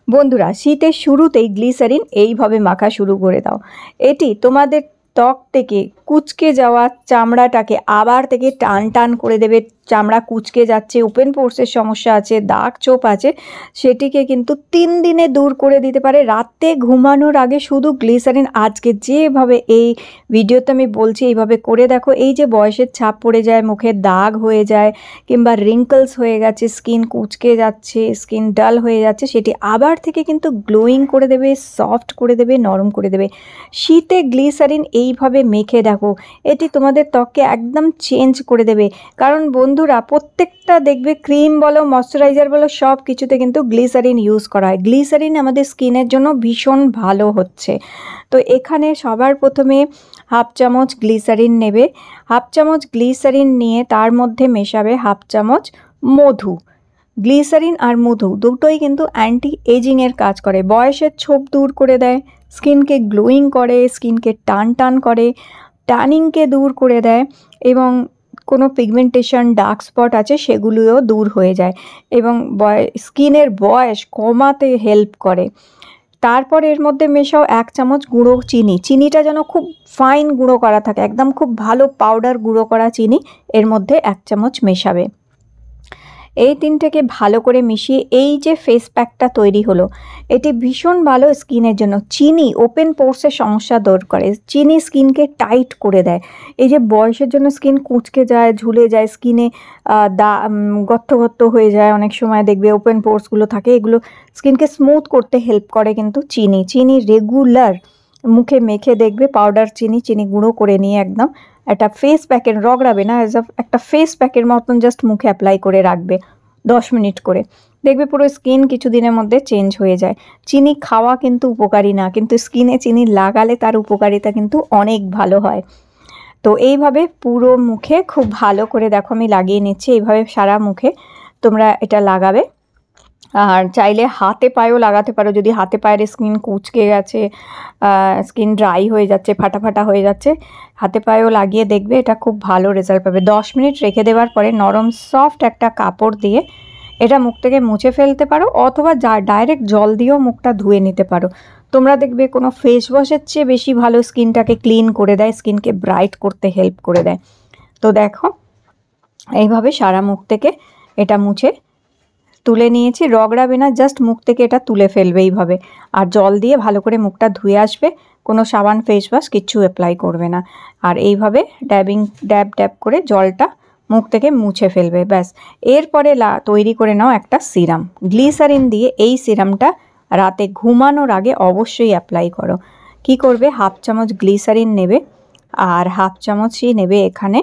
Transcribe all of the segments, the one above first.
বন্ধুরা, শীতের শুরুতেই গ্লিসারিন এইভাবে মাখা শুরু করে দাও। এটি তোমাদের ত্বক থেকে কুঁচকে যাওয়া চামড়াটাকে আবার থেকে টান টান করে দেবে। চামড়া কুঁচকে যাচ্ছে, ওপেন পোর্সের সমস্যা আছে, দাগ ছোপ আছে, সেটিকে কিন্তু 3 দিনে দূর করে দিতে পারে। রাতে ঘুমানোর আগে শুধু গ্লিসারিন, আজকে যেভাবে এই ভিডিওতে আমি বলছি এইভাবে করে দেখো। এই যে বয়সের ছাপ পড়ে যায়, মুখে দাগ হয়ে যায়, কিংবা রিঙ্কলস হয়ে গেছে, স্কিন কুঁচকে যাচ্ছে, স্কিন ডাল হয়ে যাচ্ছে, সেটি আবার থেকে কিন্তু গ্লোয়িং করে দেবে, সফট করে দেবে, নরম করে দেবে। শীতে গ্লিসারিন এইভাবে মেখে দেখো, এটি তোমাদের ত্বককে একদম চেঞ্জ করে দেবে। কারণ বন্ধুরা, প্রত্যেকটা দেখবে ক্রিম বলো, ময়শ্চারাইজার বলো, সব কিছুতে কিন্তু গ্লিসারিন ইউজ করা হয়। গ্লিসারিন আমাদের স্কিনের জন্য ভীষণ ভালো হচ্ছে। তো এখানে সবার প্রথমে হাফ চামচ গ্লিসারিন নেবে। হাফ চামচ গ্লিসারিন নিয়ে তার মধ্যে মেশাবে হাফ চামচ মধু। গ্লিসারিন আর মধু দুটোই কিন্তু অ্যান্টি এজিংয়ের কাজ করে, বয়সের ছোপ দূর করে দেয়, স্কিনকে গ্লোয়িং করে, স্কিনকে টান টান করে, ট্যানিংকে দূর করে দেয়, এবং কোনো পিগমেন্টেশন ডার্ক স্পট আছে সেগুলিও দূর হয়ে যায়, এবং স্কিনের বয়স কমাতে হেল্প করে। তারপর এর মধ্যে মেশাও 1 চামচ গুঁড়ো চিনি। চিনিটা যেন খুব ফাইন গুঁড়ো করা থাকে, একদম খুব ভালো পাউডার গুঁড়ো করা চিনি এর মধ্যে 1 চামচ মেশাবে। এই তিনটেকে ভালো করে মিশিয়ে এই যে ফেস প্যাকটা তৈরি হলো, এটি ভীষণ ভালো স্কিনের জন্য। চিনি ওপেন পোর্সের সমস্যা দূর করে, চিনি স্কিনকে টাইট করে দেয়। এই যে বয়সের জন্য স্কিন কুঁচকে যায়, ঝুলে যায়, স্কিনে গর্ত গর্ত হয়ে যায়, অনেক সময় দেখবে ওপেন পোর্সগুলো থাকে, এগুলো স্কিনকে স্মুথ করতে হেল্প করে কিন্তু চিনি রেগুলার মুখে মেখে দেখবে, পাউডার চিনি গুঁড়ো করে নিয়ে একদম একটা ফেস প্যাকের, রগড়াবে না, একটা ফেস প্যাকের মতন জাস্ট মুখে অ্যাপ্লাই করে রাখবে 10 মিনিট করে। দেখবে পুরো স্কিন কিছু দিনের মধ্যে চেঞ্জ হয়ে যায়। চিনি খাওয়া কিন্তু উপকারী না, কিন্তু স্কিনে চিনি লাগালে তার উপকারিতা কিন্তু অনেক ভালো হয়। তো এইভাবে পুরো মুখে খুব ভালো করে দেখো আমি লাগিয়ে নিচ্ছি, এইভাবে সারা মুখে তোমরা এটা লাগাবে। আর চাইলে হাতে পায়েও লাগাতে পারো, যদি হাতে পায়ের স্কিন কুঁচকে গেছে, স্কিন ড্রাই হয়ে যাচ্ছে, ফাটা ফাটা হয়ে যাচ্ছে, হাতে পায়েও লাগিয়ে দেখবে, এটা খুব ভালো রেজাল্ট পাবে। 10 মিনিট রেখে দেওয়ার পরে নরম সফট একটা কাপড় দিয়ে এটা মুখ থেকে মুছে ফেলতে পারো, অথবা ডাইরেক্ট জল দিয়েও মুখটা ধুয়ে নিতে পারো। তোমরা দেখবে কোনো ফেস ওয়াশের চেয়ে বেশি ভালো স্কিনটাকে ক্লিন করে দেয়, স্কিনকে ব্রাইট করতে হেল্প করে দেয়। তো দেখো এইভাবে সারা মুখ থেকে এটা মুছে তুলে নিয়েছি। রগড়াবে না, জাস্ট মুখ থেকে এটা তুলে ফেলবে এইভাবে, আর জল দিয়ে ভালো করে মুখটা ধুয়ে আসবে, কোনো সাবান ফেস ওয়াশ কিচ্ছু অ্যাপ্লাই করবে না। আর এইভাবে ড্যাব করে জলটা মুখ থেকে মুছে ফেলবে, ব্যাস। এরপরে তৈরি করে নাও একটা সিরাম। গ্লিসারিন দিয়ে এই সিরামটা রাতে ঘুমানোর আগে অবশ্যই অ্যাপ্লাই করো। কি করবে, হাফ চামচ গ্লিসারিন নেবে, আর হাফ চামচই নেবে এখানে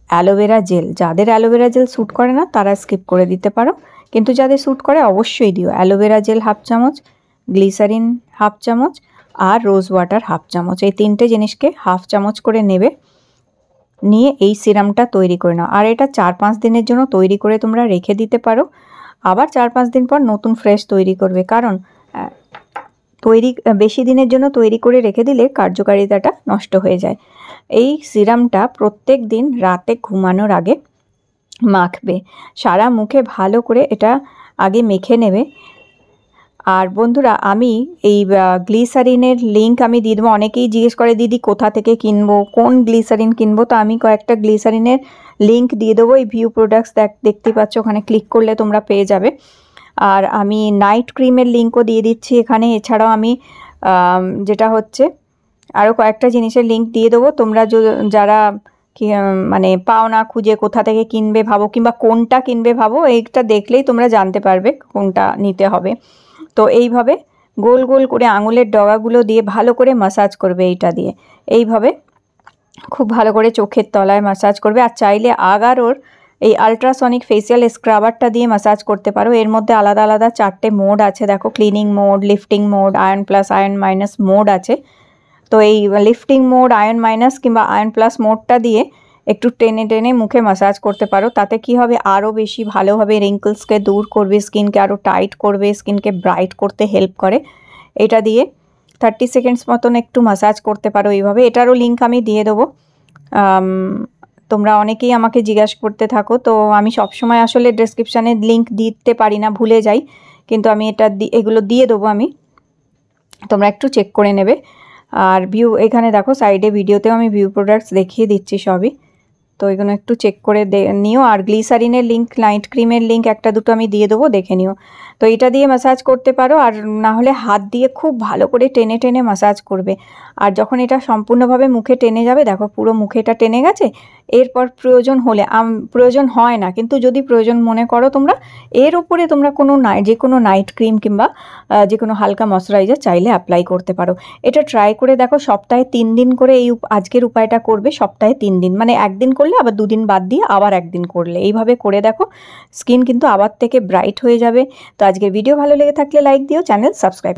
অ্যালোভেরা জেল। যাদের অ্যালোভেরা জেল স্যুট করে না তারা স্কিপ করে দিতে পারো, কিন্তু যাদের স্যুট করে অবশ্যই দিও। অ্যালোভেরা জেল হাফ চামচ, গ্লিসারিন হাফ চামচ, আর রোজ ওয়াটার হাফ চামচ, এই তিনটে জিনিসকে হাফ চামচ করে নেবে, নিয়ে এই সিরামটা তৈরি করে নাও। আর এটা 4-5 দিনের জন্য তৈরি করে তোমরা রেখে দিতে পারো, আবার 4-5 দিন পর নতুন ফ্রেশ তৈরি করবে। কারণ বেশি দিনের জন্য তৈরি করে রেখে দিলে কার্যকারিতাটা নষ্ট হয়ে যায়। এই সিরামটা প্রত্যেক দিন রাতে ঘুমানোর আগে মাখবে, সারা মুখে ভালো করে এটা আগে মেখে নেবে। আর বন্ধুরা, আমি এই গ্লিসারিনের লিঙ্ক আমি দিয়ে দেবো। অনেকেই জিজ্ঞেস করে দিদি কোথা থেকে কিনবো, কোন গ্লিসারিন কিনবো, তো আমি কয়েকটা গ্লিসারিনের লিঙ্ক দিয়ে দেবো। এই ভিউ প্রোডাক্টস দেখতে পাচ্ছ, ওখানে ক্লিক করলে তোমরা পেয়ে যাবে। আর আমি নাইট ক্রিমের লিঙ্কও দিয়ে দিচ্ছি এখানে। এছাড়াও আমি যেটা হচ্ছে আরও কয়েকটা জিনিসের লিঙ্ক দিয়ে দেবো। তোমরা যারা মানে পাও না খুঁজে, কোথা থেকে কিনবে ভাবো, কিংবা কোনটা কিনবে ভাবো, এইটা দেখলেই তোমরা জানতে পারবে কোনটা নিতে হবে। তো এইভাবে গোল গোল করে আঙুলের ডগাগুলো দিয়ে ভালো করে মাসাজ করবে, এইটা দিয়ে এইভাবে খুব ভালো করে চোখের তলায় মাসাজ করবে। আর চাইলে আগারোর এই আলট্রাসনিক ফেসিয়াল স্ক্রাবারটা দিয়ে মাসাজ করতে পারো। এর মধ্যে আলাদা আলাদা 4টে মোড আছে, দেখো, cleaning mode, lifting mode, iron plus, iron minus mode আছে। তো এই লিফটিং মোড, আয়রন মাইনাস কিংবা আয়রন প্লাস মোডটা দিয়ে একটু টেনে টেনে মুখে মাসাজ করতে পারো। তাতে কি হবে, আরও বেশি ভালোভাবে রিঙ্কলসকে দূর করবে, স্কিনকে আরও টাইট করবে, স্কিনকে ব্রাইট করতে হেল্প করে। এটা দিয়ে 30 সেকেন্ডস মতন একটু মাসাজ করতে পারো এইভাবে। এটারও লিঙ্ক আমি দিয়ে দেবো। তোমরা অনেকেই আমাকে জিজ্ঞাসা করতে থাকো, তো আমি সবসময় আসলে ডেসক্রিপশানে লিঙ্ক দিতে পারি না, ভুলে যাই, কিন্তু আমি এগুলো দিয়ে দেবো আমি, তোমরা একটু চেক করে নেবে। আর ভিউ এখানে দেখো সাইডে ভিডিওতেও আমি ভিউ প্রোডাক্টস দেখিয়ে দিচ্ছি সবই, তো এগুলো একটু চেক করে নিও। আর গ্লিসারিনের লিঙ্ক, নাইট ক্রিমের লিঙ্ক একটা দুটো আমি দিয়ে দেবো, দেখে নিও। তো এটা দিয়ে ম্যাসাজ করতে পারো, আর না হলে হাত দিয়ে খুব ভালো করে টেনে টেনে ম্যাসাজ করবে। আর যখন এটা সম্পূর্ণভাবে মুখে টেনে যাবে, দেখো পুরো মুখে এটা টেনে গেছে, এরপর প্রয়োজন হলে, প্রয়োজন হয় না কিন্তু যদি প্রয়োজন মনে করো তোমরা, এর উপরে তোমরা যে কোনো নাইট ক্রিম কিংবা যে কোনো হালকা ময়শ্চারাইজার চাইলে অ্যাপ্লাই করতে পারো। এটা ট্রাই করে দেখো, সপ্তাহে 3 দিন করে আজকের উপায়টা করবে, সপ্তাহে 3 দিন, মানে একদিন করলে আবার 2 দিন বাদ দিয়ে আবার একদিন করলে, এইভাবে করে দেখো, স্কিন কিন্তু আবার থেকে ব্রাইট হয়ে যাবে। তো আজকের ভিডিও ভালো লেগে থাকলে লাইক দিও, চ্যানেল সাবস্ক্রাইব।